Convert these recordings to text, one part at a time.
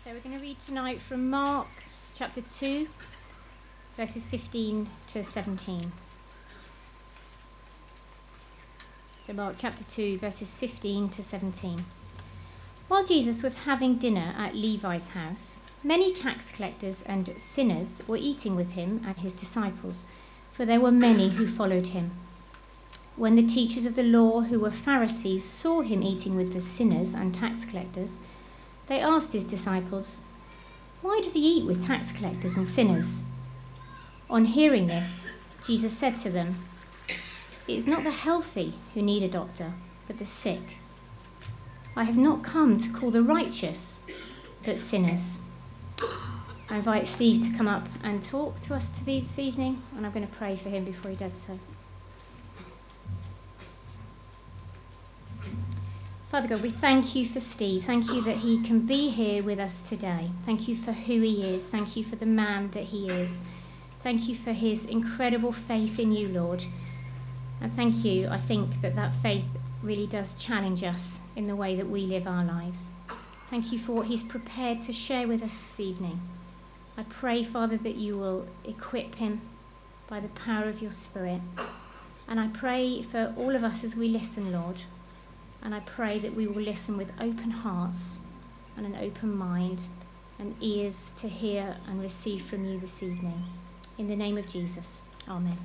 So we're going to read tonight from Mark chapter 2, verses 15 to 17. So Mark chapter 2, verses 15 to 17. While Jesus was having dinner at Levi's house, many tax collectors and sinners were eating with him and his disciples, for there were many who followed him. When the teachers of the law, who were Pharisees, saw him eating with the sinners and tax collectors, they asked his disciples, "Why does he eat with tax collectors and sinners?" On hearing this, Jesus said to them, "It is not the healthy who need a doctor, but the sick. I have not come to call the righteous, but sinners." I invite Steve to come up and talk to us this evening, and I'm going to pray for him before he does so. Father God, we thank you for Steve. Thank you that he can be here with us today. Thank you for who he is. Thank you for the man that he is. Thank you for his incredible faith in you, Lord. And thank you, I think, that faith really does challenge us in the way that we live our lives. Thank you for what he's prepared to share with us this evening. I pray, Father, that you will equip him by the power of your Spirit. And I pray for all of us as we listen, Lord. And I pray that we will listen with open hearts and an open mind and ears to hear and receive from you this evening. In the name of Jesus, amen.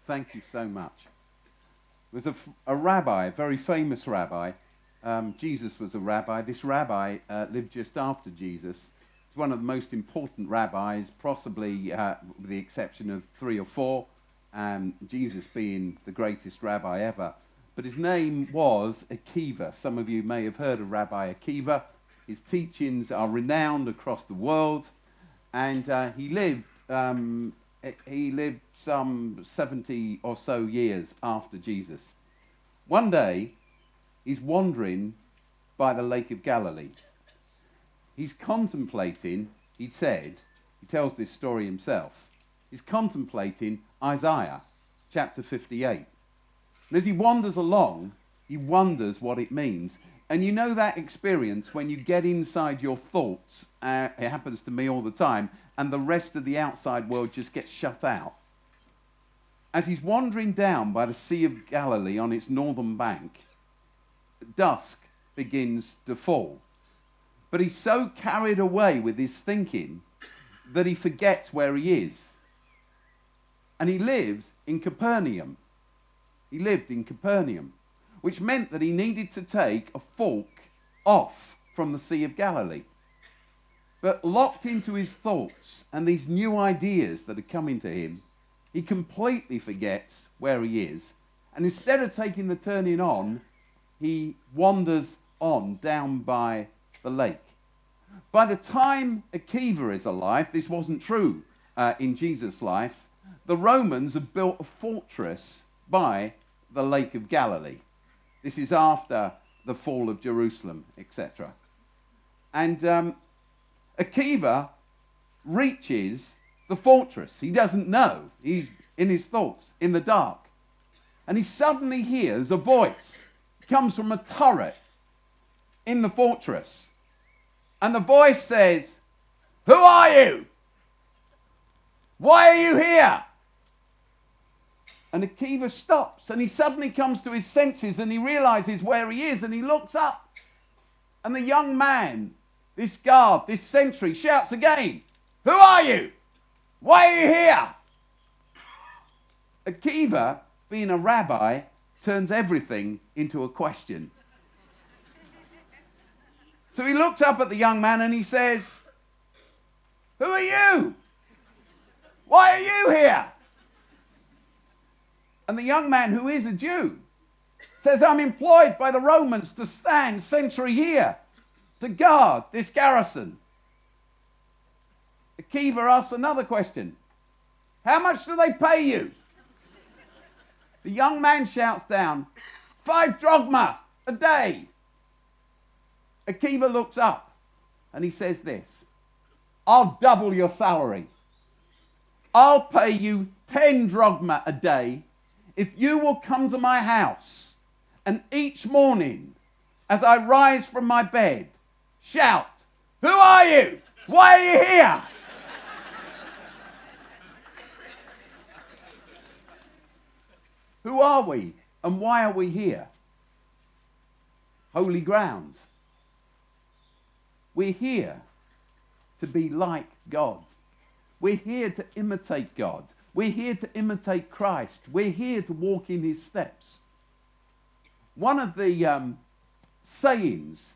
Thank you so much. There was a rabbi, a very famous rabbi. Jesus was a rabbi. This rabbi lived just after Jesus. He's one of the most important rabbis, possibly with the exception of 3 or 4, Jesus being the greatest rabbi ever. But his name was Akiva. Some of you may have heard of Rabbi Akiva. His teachings are renowned across the world, and he lived some 70 or so years after Jesus. One day, he's wandering by the Lake of Galilee. He's contemplating, he tells this story himself, he's contemplating Isaiah chapter 58. And as he wanders along, he wonders what it means. And you know that experience when you get inside your thoughts, it happens to me all the time, and the rest of the outside world just gets shut out. As he's wandering down by the Sea of Galilee on its northern bank, dusk begins to fall. But he's so carried away with his thinking that he forgets where he is. And he lives in Capernaum. He lived in Capernaum, which meant that he needed to take a fork off from the Sea of Galilee. But locked into his thoughts and these new ideas that are coming to him, he completely forgets where he is. And instead of taking the turning on, he wanders on down by the lake. By the time Akiva is alive, this wasn't true in Jesus' life, the Romans have built a fortress by the Lake of Galilee. This is after the fall of Jerusalem, etc. And Akiva reaches the fortress. He doesn't know. He's in his thoughts, in the dark. And he suddenly hears a voice. It comes from a turret in the fortress. And the voice says, "Who are you? Why are you here?" And Akiva stops, and he suddenly comes to his senses, and he realizes where he is, and he looks up. And the young man, this guard, this sentry, shouts again, "Who are you? Why are you here?" Akiva, being a rabbi, turns everything into a question. So he looks up at the young man and he says, "Who are you? Why are you here?" And the young man, who is a Jew, says, "I'm employed by the Romans to stand sentry here, to guard this garrison." Akiva asks another question. "How much do they pay you?" The young man shouts down, 5 drachma a day." Akiva looks up and he says this, "I'll double your salary. I'll pay you 10 drachma a day if you will come to my house and each morning as I rise from my bed, shout, who are you? Why are you here? Who are we and why are we here? Holy ground. We're here to be like God. We're here to imitate God. We're here to imitate Christ. We're here to walk in his steps. One of the sayings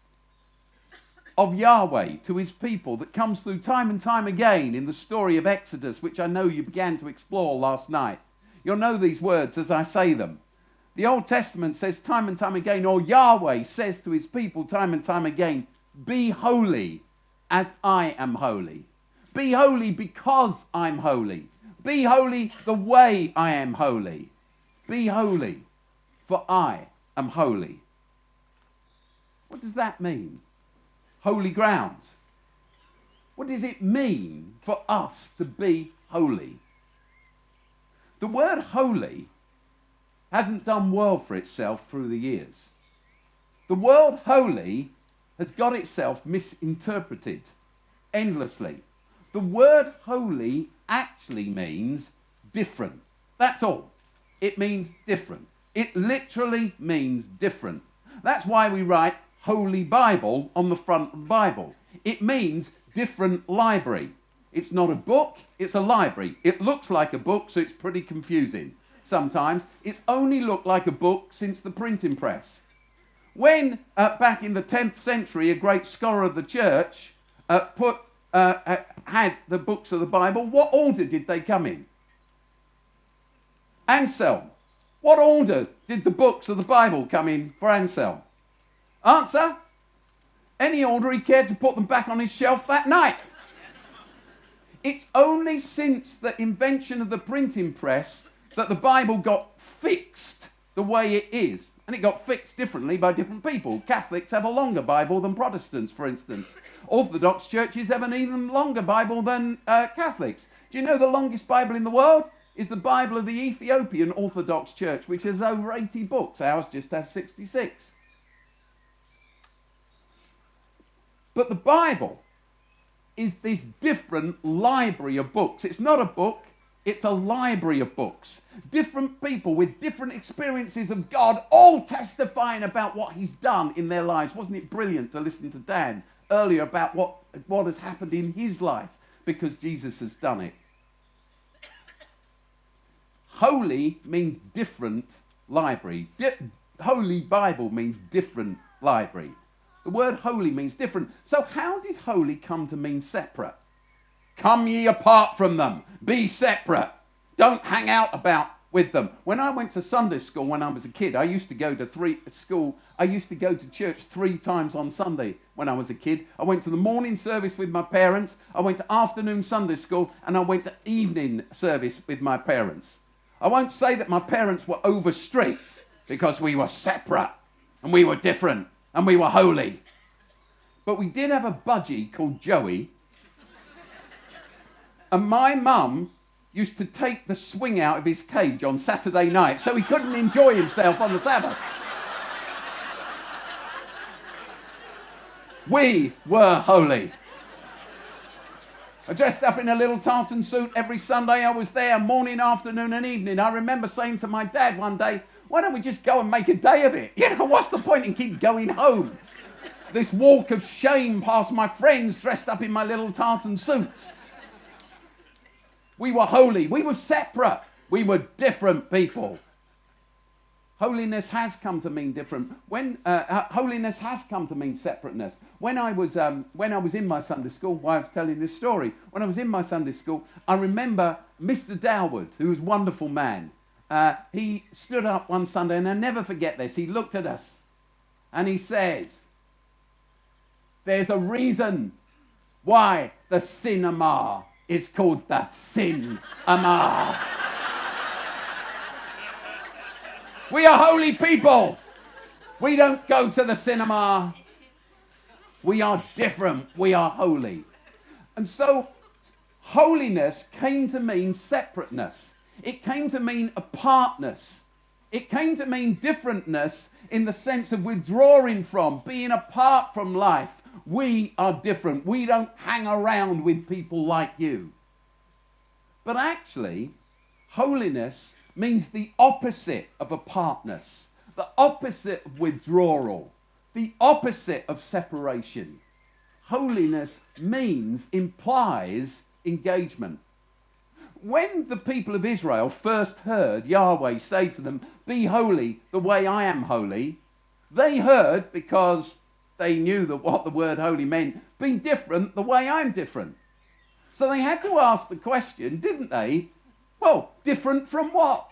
of Yahweh to his people that comes through time and time again in the story of Exodus, which I know you began to explore last night. You'll know these words as I say them. The Old Testament says time and time again, or Yahweh says to his people time and time again, be holy as I am holy. Be holy because I'm holy. Be holy the way I am holy. Be holy, for I am holy. What does that mean? Holy grounds. What does it mean for us to be holy? The word holy hasn't done well for itself through the years. The word holy has got itself misinterpreted endlessly. The word holy actually means different. That's all. It means different. It literally means different. That's why we write Holy Bible on the front of the Bible. It means different library. It's not a book, it's a library. It looks like a book, so it's pretty confusing sometimes. It's only looked like a book since the printing press. When, back in the 10th century, a great scholar of the church had the books of the Bible, what order did they come in? Anselm. What order did the books of the Bible come in for Anselm? Answer? Any order he cared to put them back on his shelf that night. It's only since the invention of the printing press that the Bible got fixed the way it is. And it got fixed differently by different people. Catholics have a longer Bible than Protestants, for instance. Orthodox churches have an even longer Bible than Catholics. Do you know the longest Bible in the world is the Bible of the Ethiopian Orthodox Church, which has over 80 books. Ours just has 66. But the Bible is this different library of books. It's not a book, it's a library of books. Different people with different experiences of God, all testifying about what he's done in their lives. Wasn't it brilliant to listen to Dan earlier about what has happened in his life because Jesus has done it? Holy means different library. Holy Bible means different library. The word holy means different. So how did holy come to mean separate? Come ye apart from them. Be separate. Don't hang out with them. When I went to Sunday school when I was a kid, I used to go to church 3 times on Sunday when I was a kid. I went to the morning service with my parents, I went to afternoon Sunday school, and I went to evening service with my parents. I won't say that my parents were over strict because we were separate and we were different and we were holy. But we did have a budgie called Joey. And my mum used to take the swing out of his cage on Saturday night so he couldn't enjoy himself on the Sabbath. We were holy. I dressed up in a little tartan suit every Sunday. I was there morning, afternoon and evening. I remember saying to my dad one day, why don't we just go and make a day of it? You know, what's the point in keep going home? This walk of shame past my friends dressed up in my little tartan suit. We were holy. We were separate. We were different people. Holiness has come to mean different. Holiness has come to mean separateness. When I was in my Sunday school, while I was telling this story, when I was in my Sunday school, I remember Mr. Dalwood, who was a wonderful man. He stood up one Sunday, and I'll never forget this. He looked at us, and he says, "There's a reason why the cinema is called the Sin-ama." We are holy people. We don't go to the cinema. We are different. We are holy. And so holiness came to mean separateness. It came to mean apartness. It came to mean differentness in the sense of withdrawing from, being apart from life. We are different. We don't hang around with people like you. But actually, holiness means the opposite of apartness, the opposite of withdrawal, the opposite of separation. Holiness implies engagement. When the people of Israel first heard Yahweh say to them, "Be holy the way I am holy," they heard, because they knew that what the word holy meant, be different the way I'm different. So they had to ask the question, didn't they? Well, different from what?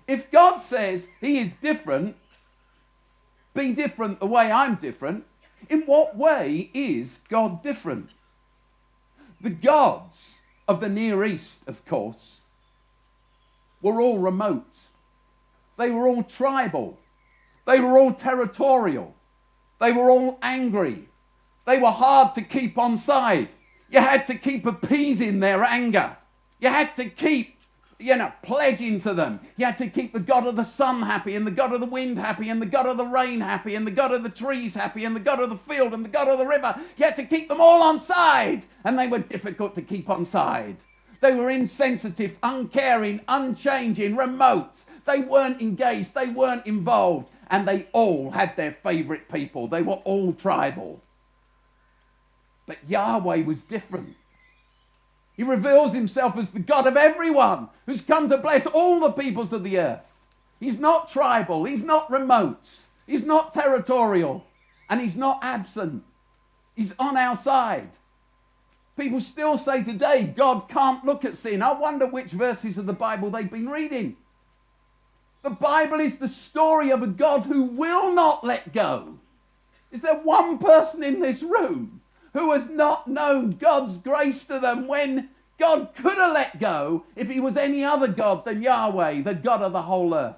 If God says he is different, be different the way I'm different, in what way is God different? The gods of the Near East, of course, were all remote. They were all tribal. They were all territorial. They were all angry. They were hard to keep on side. You had to keep appeasing their anger. You had to keep, pledging to them. You had to keep the God of the sun happy, and the God of the wind happy, and the God of the rain happy, and the God of the trees happy, and the God of the field, and the God of the river. You had to keep them all on side, and they were difficult to keep on side. They were insensitive, uncaring, unchanging, remote. They weren't engaged. They weren't involved. And they all had their favourite people. They were all tribal. But Yahweh was different. He reveals himself as the God of everyone, who's come to bless all the peoples of the earth. He's not tribal. He's not remote. He's not territorial. And he's not absent. He's on our side. People still say today, God can't look at sin. I wonder which verses of the Bible they've been reading. The Bible is the story of a God who will not let go. Is there one person in this room who has not known God's grace to them when God could have let go if he was any other God than Yahweh, the God of the whole earth?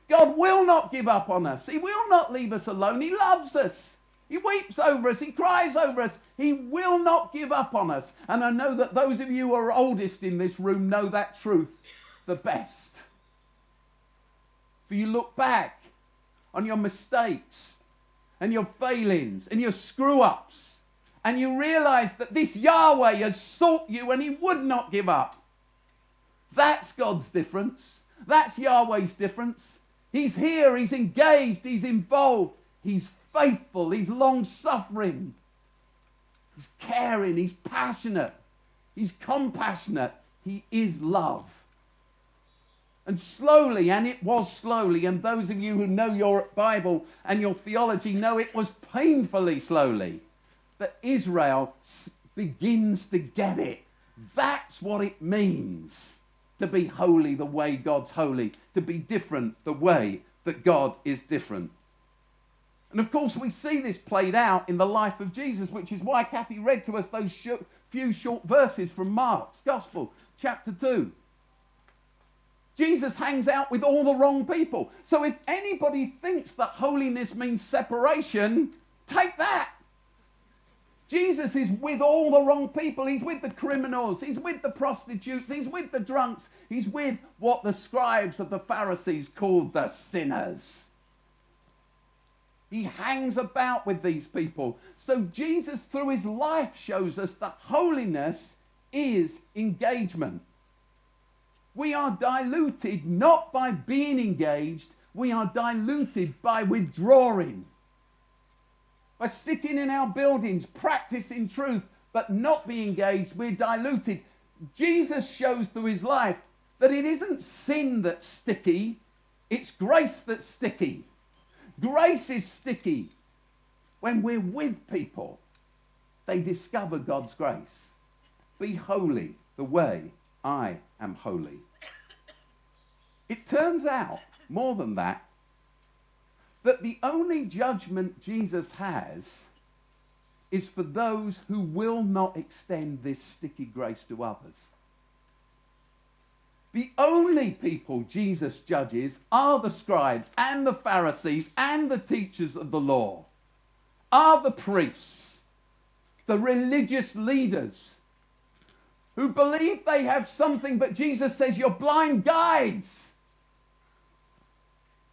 God will not give up on us. He will not leave us alone. He loves us. He weeps over us. He cries over us. He will not give up on us. And I know that those of you who are oldest in this room know that truth the best. For you look back on your mistakes and your failings and your screw-ups, and you realize that this Yahweh has sought you and he would not give up. That's God's difference. That's Yahweh's difference. He's here, he's engaged, he's involved, he's faithful, he's long-suffering, he's caring, he's passionate, he's compassionate, he is love. And slowly, and it was slowly, and those of you who know your Bible and your theology know it was painfully slowly, that Israel begins to get it. That's what it means to be holy the way God's holy, to be different the way that God is different. And of course we see this played out in the life of Jesus, which is why Kathy read to us those few short verses from Mark's Gospel, chapter 2. Jesus hangs out with all the wrong people. So if anybody thinks that holiness means separation, take that. Jesus is with all the wrong people. He's with the criminals. He's with the prostitutes. He's with the drunks. He's with what the scribes of the Pharisees called the sinners. He hangs about with these people. So Jesus, through his life, shows us that holiness is engagement. We are diluted not by being engaged. We are diluted by withdrawing. By sitting in our buildings, practicing truth, but not being engaged, we're diluted. Jesus shows through his life that it isn't sin that's sticky, it's grace that's sticky. Grace is sticky. When we're with people, they discover God's grace. Be holy the way I am holy. It turns out, more than that the only judgment Jesus has is for those who will not extend this sticky grace to others. The only people Jesus judges are the scribes and the Pharisees and the teachers of the law, are the priests, the religious leaders who believe they have something, but Jesus says, you're blind guides.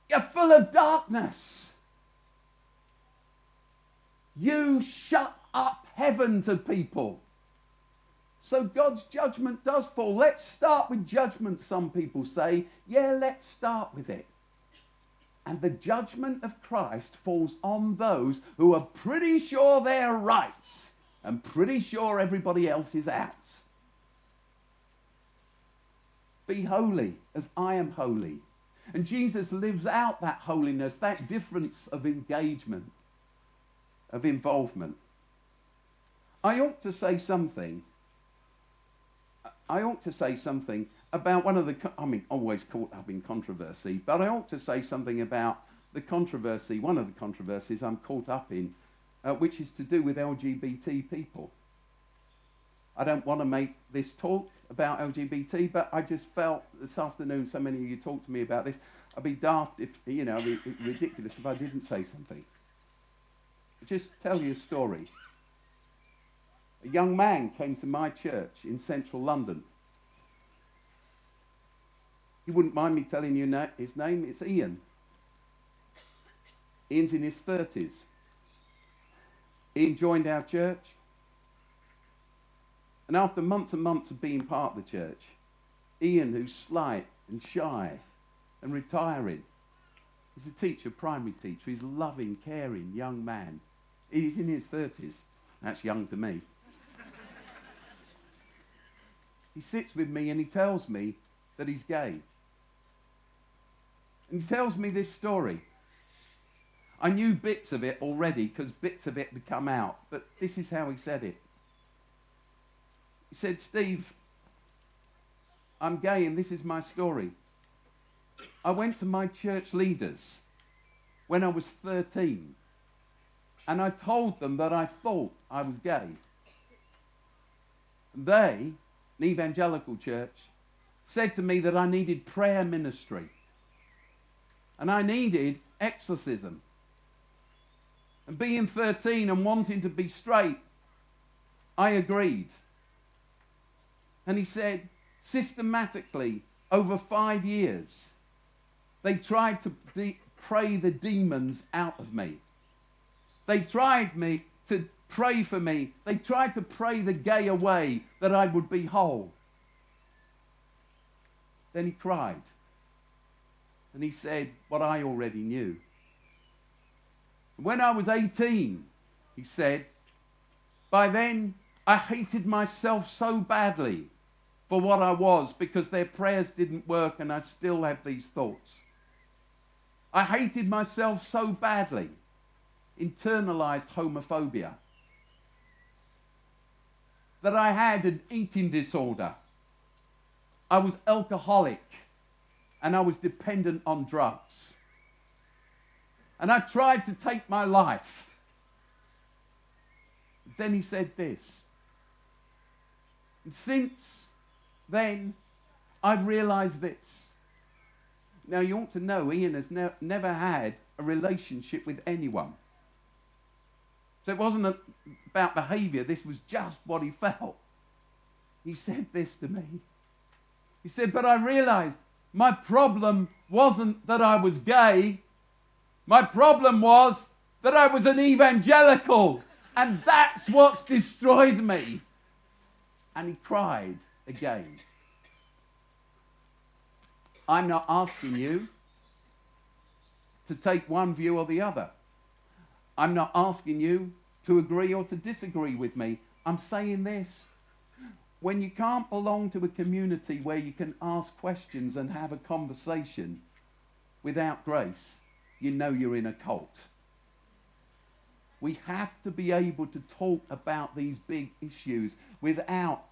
You're full of darkness. You shut up heaven to people. So God's judgment does fall. Let's start with judgment, some people say. Yeah, let's start with it. And the judgment of Christ falls on those who are pretty sure they're right and pretty sure everybody else is out. Be holy as I am holy. And Jesus lives out that holiness, that difference of engagement, of involvement. I ought to say something about always caught up in controversy, but I ought to say something about the controversy, one of the controversies I'm caught up in, which is to do with LGBT people. I don't want to make this talk about LGBT, but I just felt this afternoon, so many of you talked to me about this, I'd be daft if, I'd be ridiculous if I didn't say something. Just tell you a story. A young man came to my church in central London. You wouldn't mind me telling you his name? It's Ian. Ian's in his 30s. Ian joined our church. And after months and months of being part of the church, Ian, who's slight and shy and retiring, he's a teacher, primary teacher. He's a loving, caring young man. He's in his 30s. That's young to me. He sits with me and he tells me that he's gay. And he tells me this story. I knew bits of it already because bits of it had come out, but this is how he said it. He said, Steve, I'm gay and this is my story. I went to my church leaders when I was 13 and I told them that I thought I was gay. They, an evangelical church, said to me that I needed prayer ministry and I needed exorcism. And being 13 and wanting to be straight, I agreed. And he said, systematically, over 5 years, they tried to pray the demons out of me. They tried to pray for me. They tried to pray the gay away, that I would be whole. Then he cried. And he said what I already knew. When I was 18, he said, by then I hated myself so badly for what I was because their prayers didn't work and I still had these thoughts. I hated myself so badly, internalized homophobia, that I had an eating disorder. I was alcoholic and I was dependent on drugs. And I tried to take my life. Then he said this. And since then, I've realized this. Now, you ought to know Ian has never had a relationship with anyone. So it wasn't about behavior. This was just what he felt. He said this to me. He said, but I realized my problem wasn't that I was gay. My problem was that I was an evangelical. And that's what's destroyed me. And he cried again. I'm not asking you to take one view or the other. I'm not asking you to agree or to disagree with me. I'm saying this. When you can't belong to a community where you can ask questions and have a conversation without grace, you know you're in a cult. We have to be able to talk about these big issues without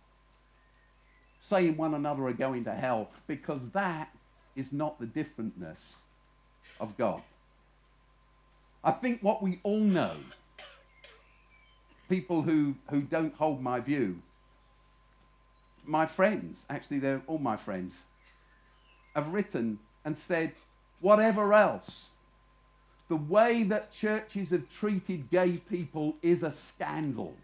saying one another are going to hell, because that is not the differentness of God. I think what we all know, people who don't hold my view, my friends, actually they're all my friends, have written and said, whatever else, the way that churches have treated gay people is a scandal.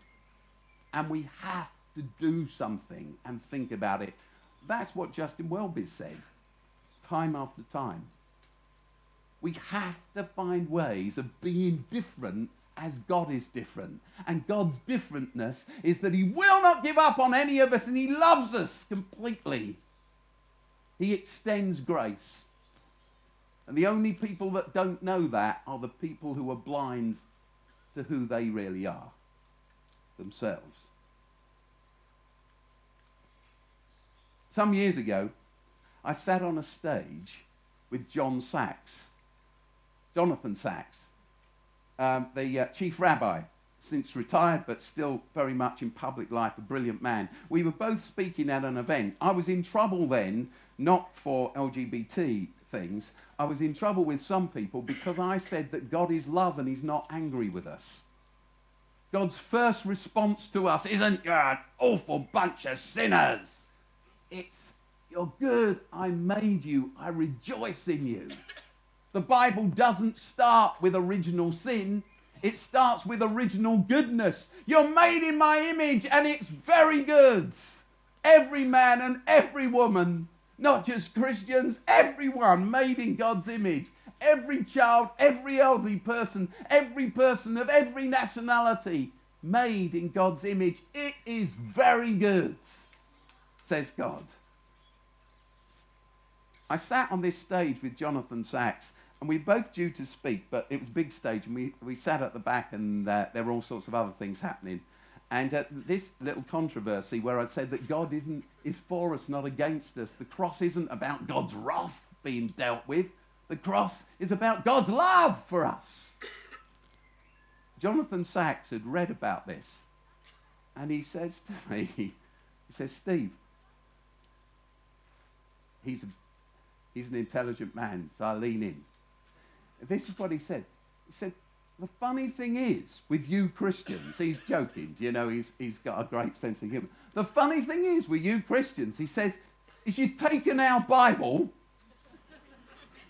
And we have to do something and think about it. That's what Justin Welby's said, time after time. We have to find ways of being different as God is different. And God's differentness is that he will not give up on any of us, and he loves us completely. He extends grace. And the only people that don't know that are the people who are blind to who they really are themselves. Some years ago, I sat on a stage with Jonathan Sachs, the chief rabbi, since retired but still very much in public life, a brilliant man. We were both speaking at an event. I was in trouble then, not for LGBT things. I was in trouble with some people because I said that God is love and he's not angry with us. God's first response to us isn't, "You're an awful bunch of sinners." It's, "You're good, I made you, I rejoice in you." The Bible doesn't start with original sin. It starts with original goodness. You're made in my image and it's very good. Every man and every woman, not just Christians, everyone made in God's image. Every child, every elderly person, every person of every nationality made in God's image. It is very good, says God. I sat on this stage with Jonathan Sachs, and we were both due to speak, but it was a big stage, and we sat at the back, and there were all sorts of other things happening. And this little controversy where I said that God is for us, not against us. The cross isn't about God's wrath being dealt with. The cross is about God's love for us. Jonathan Sachs had read about this, and he says to me, he says, "Steve," he's an intelligent man, so I lean in. This is what he said. He said, "The funny thing is, with you Christians," he's joking, you know, he's got a great sense of humour. "The funny thing is with you Christians," he says, "is you've taken our Bible,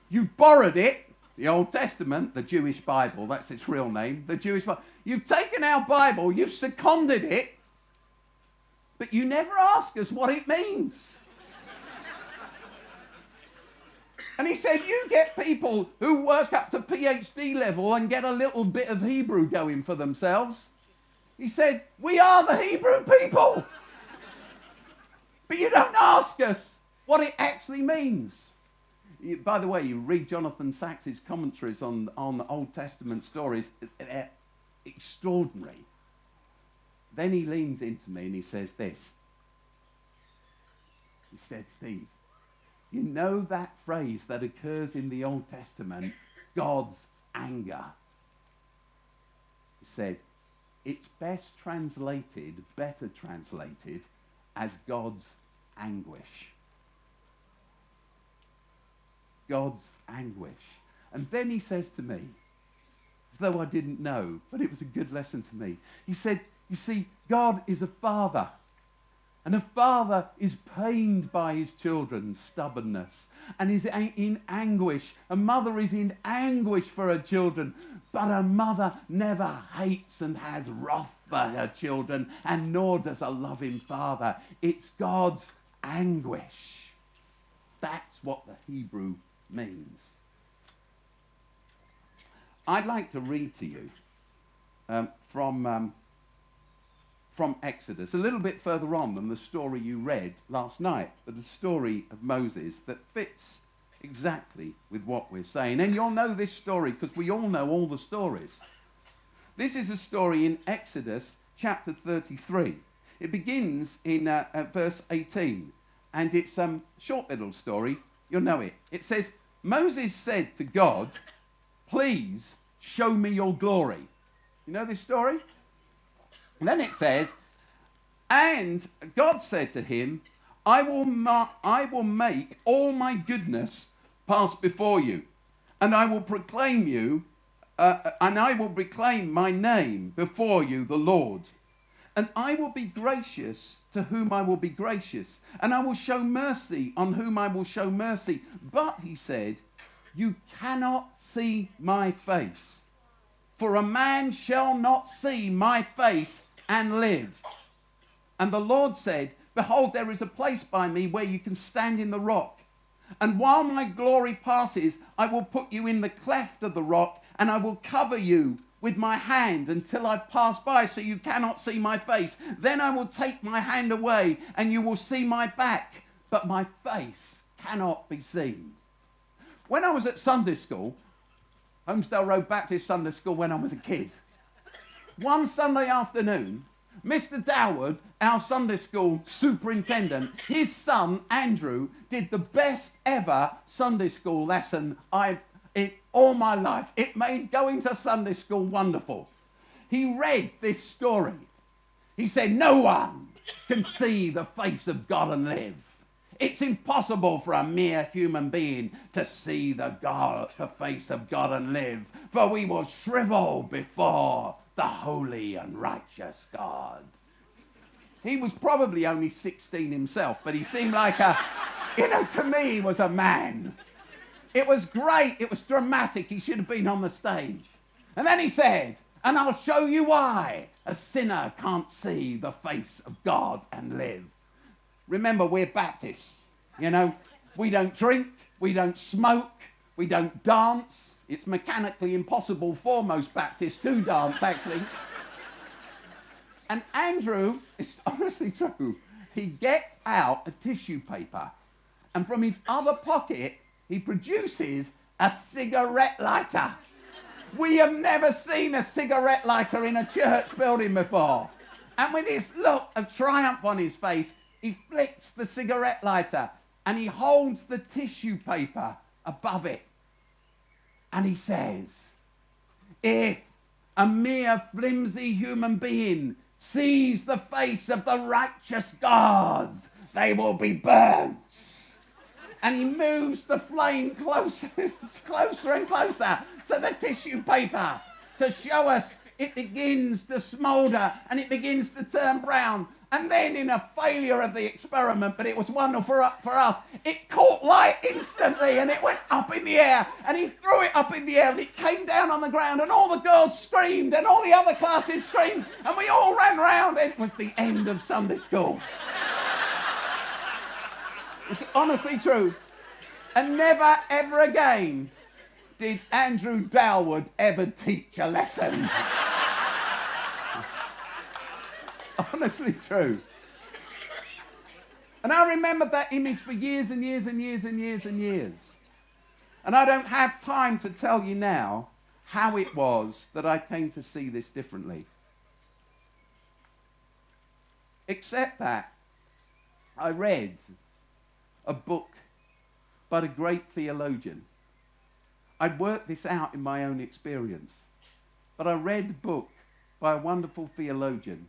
you've borrowed it, the Old Testament, the Jewish Bible, that's its real name, the Jewish Bible. You've taken our Bible, you've seconded it, but you never ask us what it means." And he said, "You get people who work up to PhD level and get a little bit of Hebrew going for themselves." He said, "We are the Hebrew people. But you don't ask us what it actually means." By the way, you read Jonathan Sachs's commentaries on the Old Testament stories, they're extraordinary. Then he leans into me and he says this. He said, "Steve, you know that phrase that occurs in the Old Testament, God's anger?" He said, "It's better translated as God's anguish." God's anguish. And then he says to me, as though I didn't know, but it was a good lesson to me. He said, "You see, God is a father. And a father is pained by his children's stubbornness and is in anguish. A mother is in anguish for her children, but a mother never hates and has wrath for her children, and nor does a loving father. It's God's anguish." That's what the Hebrew means. I'd like to read to you from Exodus, a little bit further on than the story you read last night, but the story of Moses that fits exactly with what we're saying. And you'll know this story because we all know all the stories. This is a story in Exodus chapter 33. It begins in verse 18, and it's a short little story. You'll know it. It says, "Moses said to God, 'Please show me your glory.'" You know this story? And then it says, "And God said to him, I will make all my goodness pass before you, and I will proclaim my name before you, the Lord. And I will be gracious to whom I will be gracious, and I will show mercy on whom I will show mercy. But," he said, "you cannot see my face, for a man shall not see my face and live." And the Lord said, "Behold, there is a place by me where you can stand in the rock." And while my glory passes, I will put you in the cleft of the rock, and I will cover you with my hand until I pass by, so you cannot see my face. Then I will take my hand away, and you will see my back, but my face cannot be seen. When I was at Sunday school, Homesdale Road Baptist Sunday School when I was a kid, one Sunday afternoon, Mr. Doward, our Sunday school superintendent, his son Andrew did the best ever Sunday school lesson in all my life. It made going to Sunday school wonderful. He read this story. He said, no one can see the face of God and live. It's impossible for a mere human being to see the face of God and live, for we will shrivel before the holy and righteous God. He was probably only 16 himself, but he seemed like to me, he was a man. It was great. It was dramatic. He should have been on the stage. And then he said, and I'll show you why a sinner can't see the face of God and live. Remember, we're Baptists. We don't drink, we don't smoke, we don't dance. It's mechanically impossible for most Baptists to dance, actually. And Andrew, it's honestly true, he gets out a tissue paper, and from his other pocket, he produces a cigarette lighter. We have never seen a cigarette lighter in a church building before. And with this look of triumph on his face, he flicks the cigarette lighter and he holds the tissue paper above it. And he says, if a mere flimsy human being sees the face of the righteous God, they will be burnt. And he moves the flame closer and closer to the tissue paper to show us it begins to smoulder and it begins to turn brown. And then, in a failure of the experiment, but it was wonderful for us, it caught light instantly and it went up in the air, and he threw it up in the air and it came down on the ground, and all the girls screamed and all the other classes screamed and we all ran round, and it was the end of Sunday school. It's honestly true. And never ever again did Andrew Doward ever teach a lesson. Honestly true. And I remembered that image for years and years and years and years and years. And I don't have time to tell you now how it was that I came to see this differently. Except that I read a book by a great theologian. I'd worked this out in my own experience. But I read a book by a wonderful theologian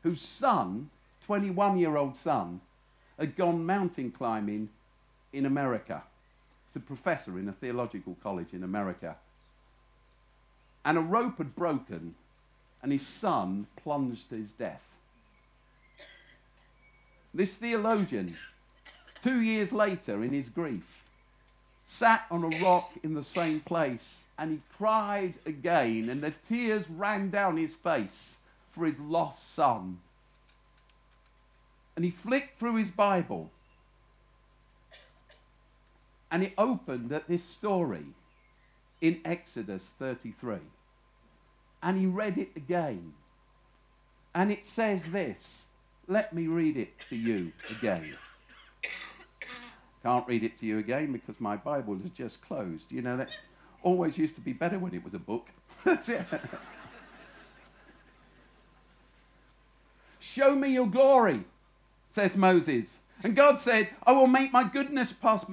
whose son, 21-year-old son, had gone mountain climbing in America. He's a professor in a theological college in America. And a rope had broken, and his son plunged to his death. This theologian, 2 years later, in his grief, sat on a rock in the same place, and he cried again, and the tears ran down his face for his lost son. And he flicked through his Bible, and it opened at this story in Exodus 33. And he read it again. And it says this. Let me read it to you again. Can't read it to you again because my Bible is just closed. That always used to be better when it was a book. Show me your glory, says Moses. And God said, I will make my goodness pass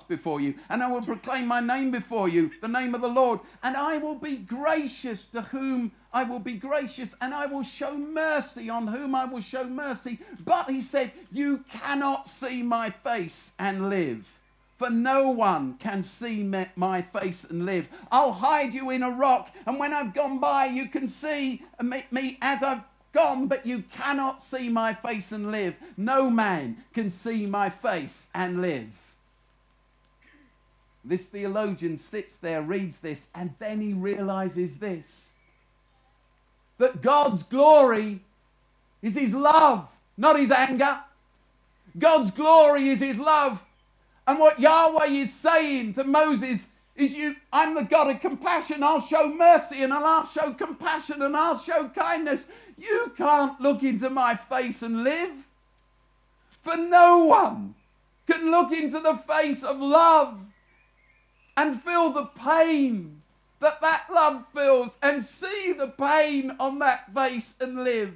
before you, and I will proclaim my name before you, the name of the Lord. And I will be gracious to whom I will be gracious, and I will show mercy on whom I will show mercy. But he said, you cannot see my face and live. For no one can see my face and live. I'll hide you in a rock, and when I've gone by, you can see me as I've gone, but you cannot see my face and live. No man can see my face and live. This theologian sits there, reads this, and then he realizes this. That God's glory is his love, not his anger. God's glory is his love. And what Yahweh is saying to Moses is, I'm the God of compassion. I'll show mercy and I'll show compassion and I'll show kindness. You can't look into my face and live. For no one can look into the face of love and feel the pain that love feels and see the pain on that face and live.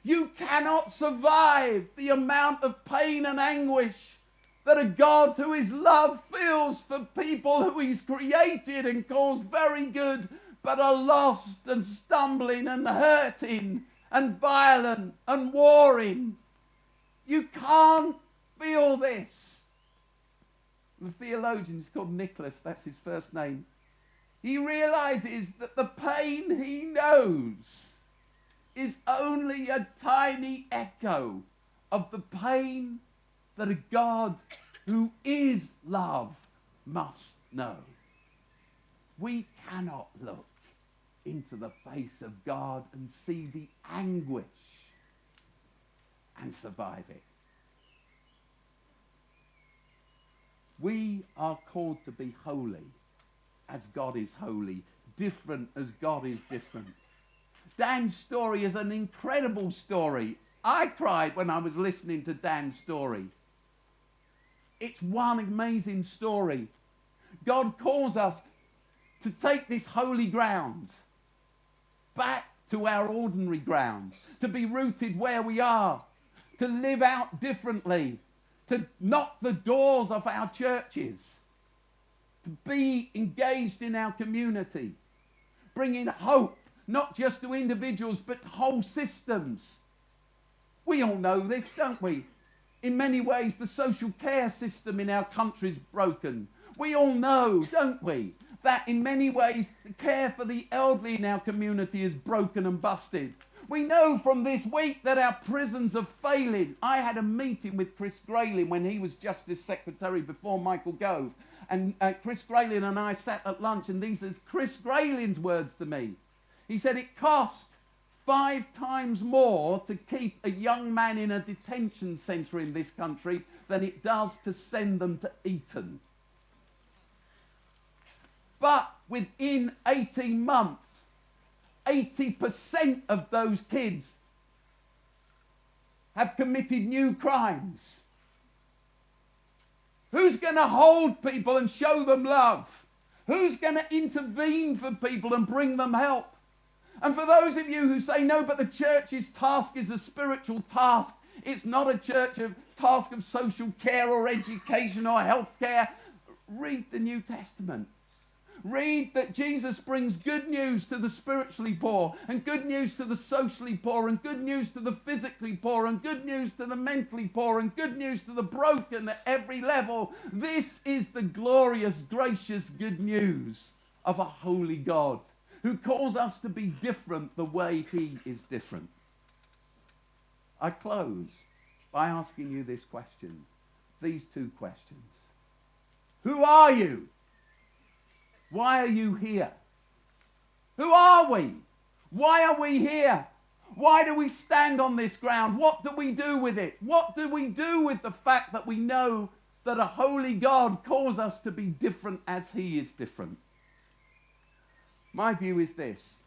You cannot survive the amount of pain and anguish that a God who is love feels for people who he's created and calls very good, but are lost and stumbling and hurting and violent and warring. You can't feel this. The theologian is called Nicholas, that's his first name. He realizes that the pain he knows is only a tiny echo of the pain that a God who is love must know. We cannot look into the face of God and see the anguish and survive it. We are called to be holy as God is holy, different as God is different. Dan's story is an incredible story. I cried when I was listening to Dan's story. It's one amazing story. God calls us to take this holy ground back to our ordinary ground, to be rooted where we are, to live out differently, to knock the doors of our churches, to be engaged in our community, bringing hope not just to individuals but to whole systems. We all know this, don't we? In many ways, the social care system in our country is broken. We all know, don't we, that in many ways the care for the elderly in our community is broken and busted. We know from this week that our prisons are failing. I had a meeting with Chris Grayling when he was Justice Secretary before Michael Gove. And Chris Grayling and I sat at lunch, and these are Chris Grayling's words to me. He said it cost 5 times more to keep a young man in a detention centre in this country than it does to send them to Eton. But within 18 months, 80% of those kids have committed new crimes. Who's going to hold people and show them love? Who's going to intervene for people and bring them help? And for those of you who say, no, but the church's task is a spiritual task. It's not a task of social care or education or health care. Read the New Testament. Read that Jesus brings good news to the spiritually poor, and good news to the socially poor, and good news to the physically poor, and good news to the mentally poor, and good news to the broken at every level. This is the glorious, gracious good news of a holy God who calls us to be different the way he is different. I close by asking you this question, these 2 questions. Who are you? Why are you here? Who are we? Why are we here? Why do we stand on this ground? What do we do with it? What do we do with the fact that we know that a holy God calls us to be different as he is different? My view is this.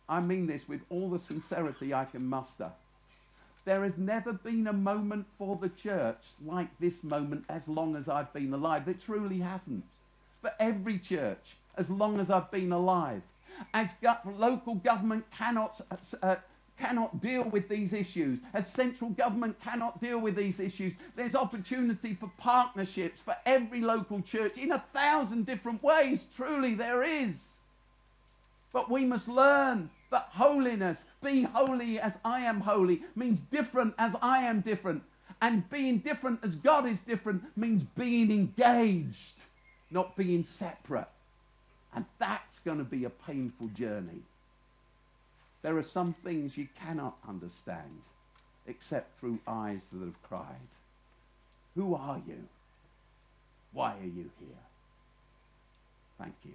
I mean this with all the sincerity I can muster. There has never been a moment for the church like this moment as long as I've been alive. There truly hasn't. For every church, as long as I've been alive. As local government cannot deal with these issues, as central government cannot deal with these issues, there's opportunity for partnerships for every local church in 1,000 different ways. Truly there is. But we must learn that holiness, be holy as I am holy, means different as I am different. And being different as God is different means being engaged, not being separate. And that's going to be a painful journey. There are some things you cannot understand except through eyes that have cried. Who are you? Why are you here? Thank you.